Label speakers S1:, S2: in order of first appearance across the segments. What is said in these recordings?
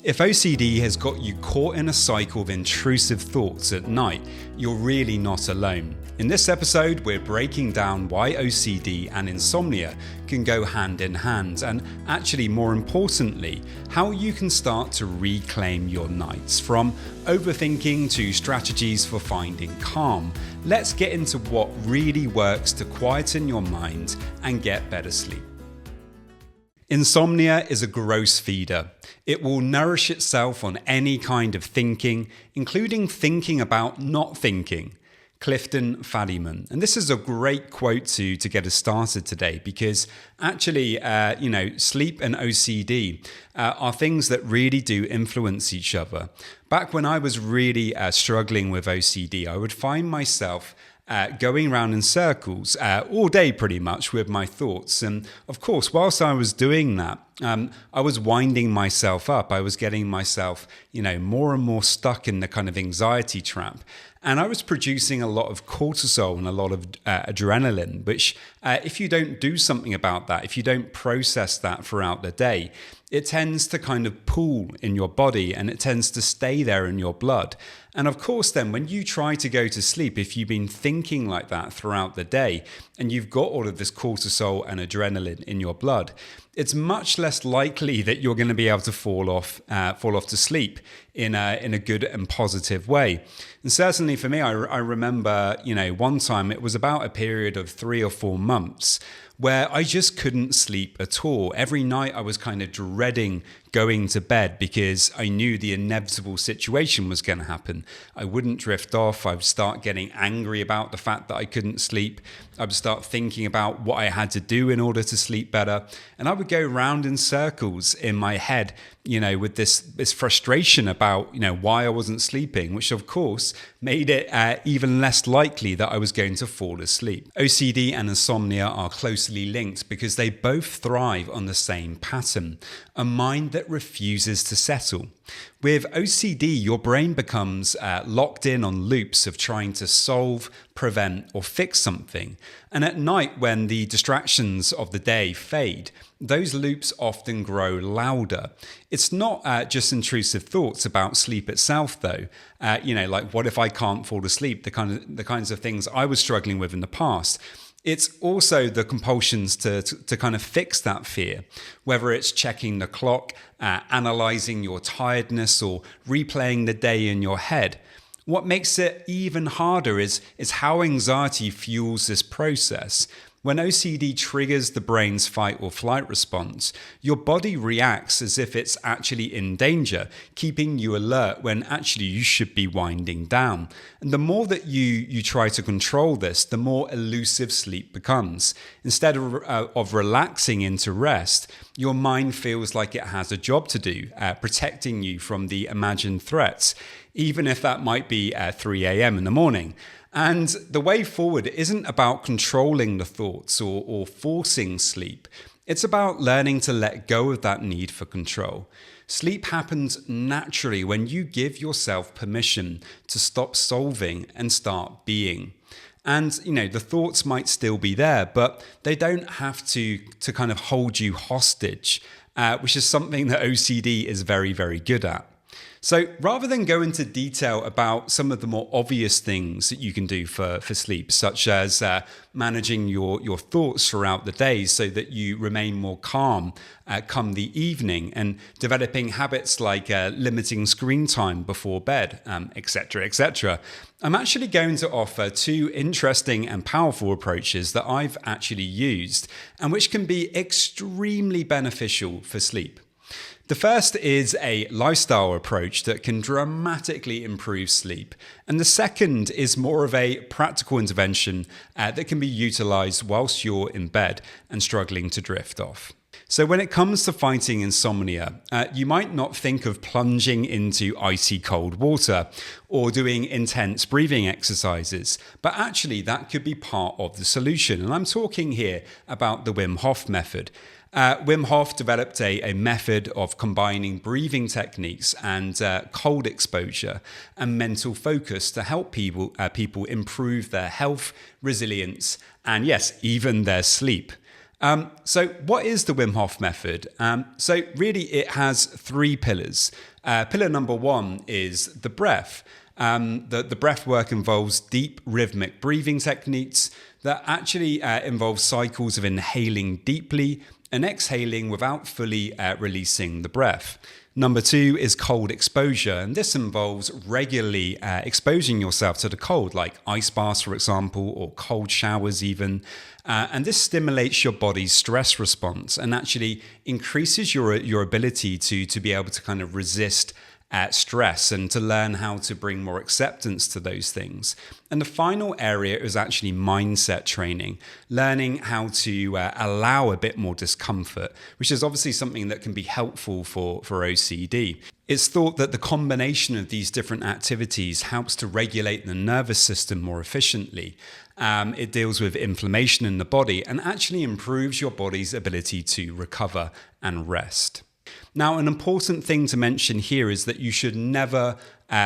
S1: If OCD has got you caught in a cycle of intrusive thoughts at night, you're really not alone. In this episode, we're breaking down why OCD and insomnia can go hand in hand, and actually, more importantly, how you can start to reclaim your nights. From overthinking to strategies for finding calm, let's get into what really works to quieten your mind and get better sleep. Insomnia is a gross feeder. It will nourish itself on any kind of thinking, including thinking about not thinking. Clifton Fadiman. And this is a great quote to get us started today, because actually, sleep and OCD are things that really do influence each other. Back when I was really struggling with OCD, I would find myself going around in circles all day pretty much with my thoughts. And of course, whilst I was doing that, I was winding myself up. I was getting myself, more and more stuck in the kind of anxiety trap. And I was producing a lot of cortisol and a lot of adrenaline, which if you don't do something about that, if you don't process that throughout the day, it tends to kind of pool in your body and it tends to stay there in your blood. And of course, then when you try to go to sleep, if you've been thinking like that throughout the day and you've got all of this cortisol and adrenaline in your blood, it's much less likely that you're going to be able to fall off to sleep in a good and positive way. And certainly for me, I remember, one time it was about a period of 3 or 4 months where I just couldn't sleep at all. Every night I was kind of dreading going to bed because I knew the inevitable situation was going to happen. I wouldn't drift off. I would start getting angry about the fact that I couldn't sleep. I would start thinking about what I had to do in order to sleep better. And I would go round in circles in my head, with this frustration about, why I wasn't sleeping, which of course made it even less likely that I was going to fall asleep. OCD and insomnia are closely linked because they both thrive on the same pattern, a mind that refuses to settle. With OCD, your brain becomes locked in on loops of trying to solve, prevent, or fix something. And at night, when the distractions of the day fade, those loops often grow louder. It's not just intrusive thoughts about sleep itself, though. Like what if I can't fall asleep? The kinds of things I was struggling with in the past. It's also the compulsions to kind of fix that fear, whether it's checking the clock, analyzing your tiredness, or replaying the day in your head. What makes it even harder is how anxiety fuels this process. When OCD triggers the brain's fight or flight response, your body reacts as if it's actually in danger, keeping you alert when actually you should be winding down. And the more that you try to control this, the more elusive sleep becomes. Instead of relaxing into rest, your mind feels like it has a job to do, protecting you from the imagined threats, even if that might be at 3 a.m. in the morning. And the way forward isn't about controlling the thoughts or forcing sleep. It's about learning to let go of that need for control. Sleep happens naturally when you give yourself permission to stop solving and start being. And, the thoughts might still be there, but they don't have to kind of hold you hostage, which is something that OCD is very, very good at. So rather than go into detail about some of the more obvious things that you can do for sleep, such as managing your thoughts throughout the day so that you remain more calm come the evening, and developing habits like limiting screen time before bed, etc., I'm actually going to offer 2 interesting and powerful approaches that I've actually used and which can be extremely beneficial for sleep. The first is a lifestyle approach that can dramatically improve sleep. And the second is more of a practical intervention that can be utilized whilst you're in bed and struggling to drift off. So when it comes to fighting insomnia, you might not think of plunging into icy cold water or doing intense breathing exercises, but actually that could be part of the solution. And I'm talking here about the Wim Hof Method. Wim Hof developed a method of combining breathing techniques and cold exposure and mental focus to help people improve their health, resilience, and yes, even their sleep. So what is the Wim Hof Method? So really it has three pillars. Pillar number one is the breath. The breath work involves deep rhythmic breathing techniques that actually involve cycles of inhaling deeply and exhaling without fully releasing the breath. Number two is cold exposure, and this involves regularly exposing yourself to the cold, like ice baths, for example, or cold showers even. And this stimulates your body's stress response and actually increases your ability to be able to kind of resist stress and to learn how to bring more acceptance to those things. And the final area is actually mindset training, learning how to allow a bit more discomfort, which is obviously something that can be helpful for OCD. It's thought that the combination of these different activities helps to regulate the nervous system more efficiently. It deals with inflammation in the body and actually improves your body's ability to recover and rest. Now, an important thing to mention here is that you should never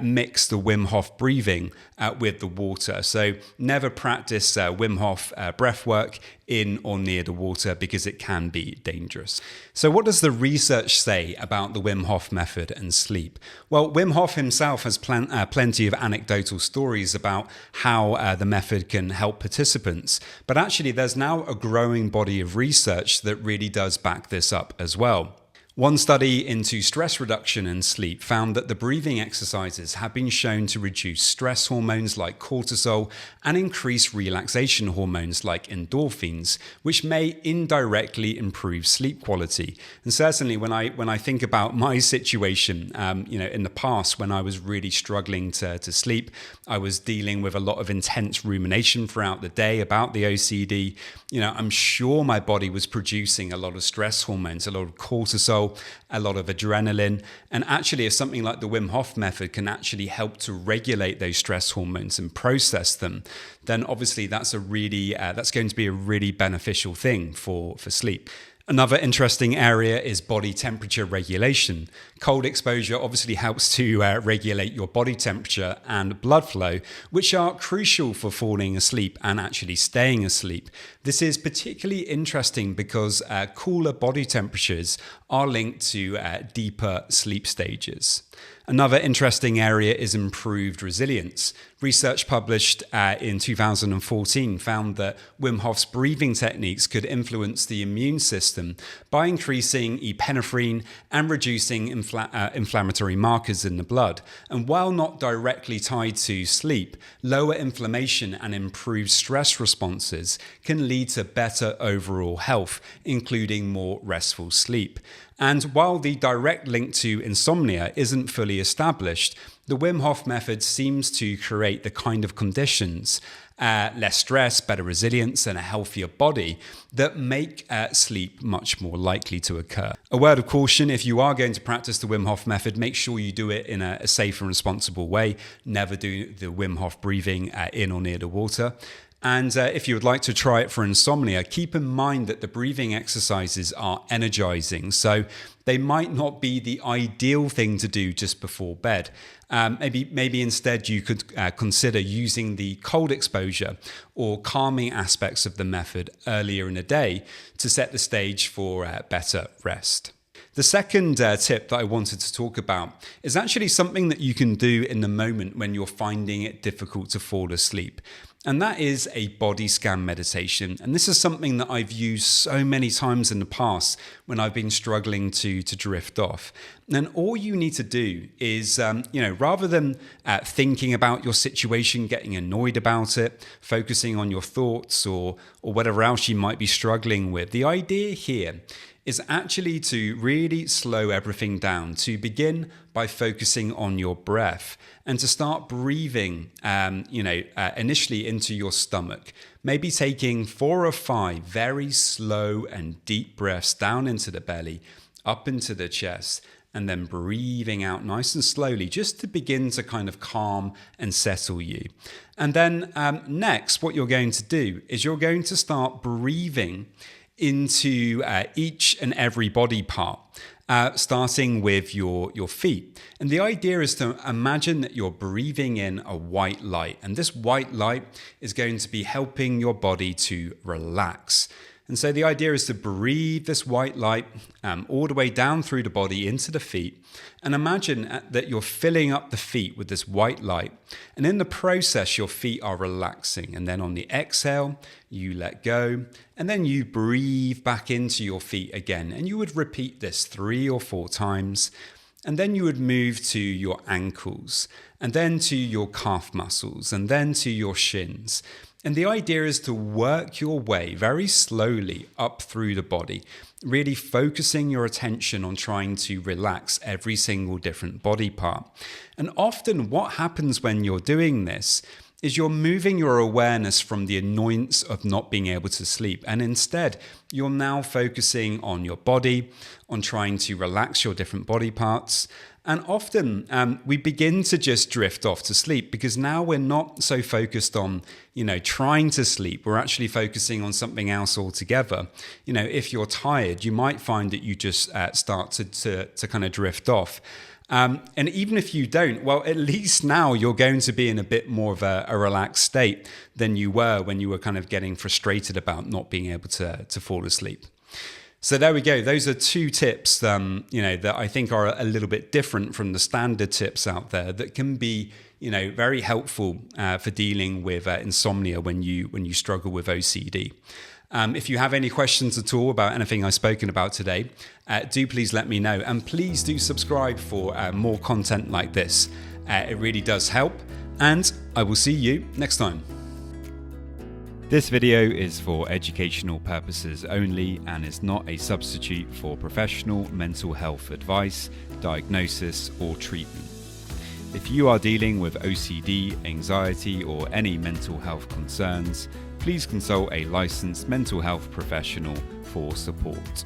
S1: mix the Wim Hof breathing with the water. So never practice Wim Hof breath work in or near the water because it can be dangerous. So what does the research say about the Wim Hof method and sleep? Well, Wim Hof himself has plenty of anecdotal stories about how the method can help participants. But actually, there's now a growing body of research that really does back this up as well. One study into stress reduction and sleep found that the breathing exercises have been shown to reduce stress hormones like cortisol and increase relaxation hormones like endorphins, which may indirectly improve sleep quality. And certainly when I think about my situation, in the past when I was really struggling to sleep, I was dealing with a lot of intense rumination throughout the day about the OCD. I'm sure my body was producing a lot of stress hormones, a lot of cortisol, a lot of adrenaline. And actually, if something like the Wim Hof method can actually help to regulate those stress hormones and process them, then obviously that's going to be a really beneficial thing for sleep. Another interesting area is body temperature regulation. Cold exposure obviously helps to regulate your body temperature and blood flow, which are crucial for falling asleep and actually staying asleep. This is particularly interesting because cooler body temperatures are linked to deeper sleep stages. Another interesting area is improved resilience. Research published in 2014 found that Wim Hof's breathing techniques could influence the immune system by increasing epinephrine and reducing inflammatory markers in the blood. And while not directly tied to sleep, lower inflammation and improved stress responses can lead to better overall health, including more restful sleep. And while the direct link to insomnia isn't fully established, the Wim Hof method seems to create the kind of conditions, less stress, better resilience, and a healthier body that make sleep much more likely to occur. A word of caution, if you are going to practice the Wim Hof method, make sure you do it in a safe and responsible way. Never do the Wim Hof breathing in or near the water. And if you would like to try it for insomnia, keep in mind that the breathing exercises are energizing, so they might not be the ideal thing to do just before bed. Maybe instead you could consider using the cold exposure or calming aspects of the method earlier in the day to set the stage for better rest. The second tip that I wanted to talk about is actually something that you can do in the moment when you're finding it difficult to fall asleep. And that is a body scan meditation. And this is something that I've used so many times in the past when I've been struggling to drift off. And all you need to do is, rather than thinking about your situation, getting annoyed about it, focusing on your thoughts or whatever else you might be struggling with, the idea here is actually to really slow everything down, to begin by focusing on your breath and to start breathing, initially into your stomach, maybe taking 4 or 5 very slow and deep breaths down into the belly, up into the chest, and then breathing out nice and slowly just to begin to kind of calm and settle you. And then next, what you're going to do is you're going to start breathing into each and every body part, starting with your feet. And the idea is to imagine that you're breathing in a white light, and this white light is going to be helping your body to relax. And so the idea is to breathe this white light all the way down through the body into the feet. And imagine that you're filling up the feet with this white light. And in the process, your feet are relaxing. And then on the exhale, you let go. And then you breathe back into your feet again. And you would repeat this 3 or 4 times. And then you would move to your ankles, and then to your calf muscles, and then to your shins. And the idea is to work your way very slowly up through the body, really focusing your attention on trying to relax every single different body part. And often what happens when you're doing this is you're moving your awareness from the annoyance of not being able to sleep. And instead, you're now focusing on your body, on trying to relax your different body parts. And often we begin to just drift off to sleep because now we're not so focused on, trying to sleep. We're actually focusing on something else altogether. If you're tired, you might find that you just start to kind of drift off. And even if you don't, well, at least now you're going to be in a bit more of a relaxed state than you were when you were kind of getting frustrated about not being able to fall asleep. So there we go. Those are 2 tips, that I think are a little bit different from the standard tips out there that can be, very helpful for dealing with insomnia when you struggle with OCD. If you have any questions at all about anything I've spoken about today, do please let me know. And please do subscribe for more content like this. It really does help. And I will see you next time. This video is for educational purposes only and is not a substitute for professional mental health advice, diagnosis, or treatment. If you are dealing with OCD, anxiety, or any mental health concerns, please consult a licensed mental health professional for support.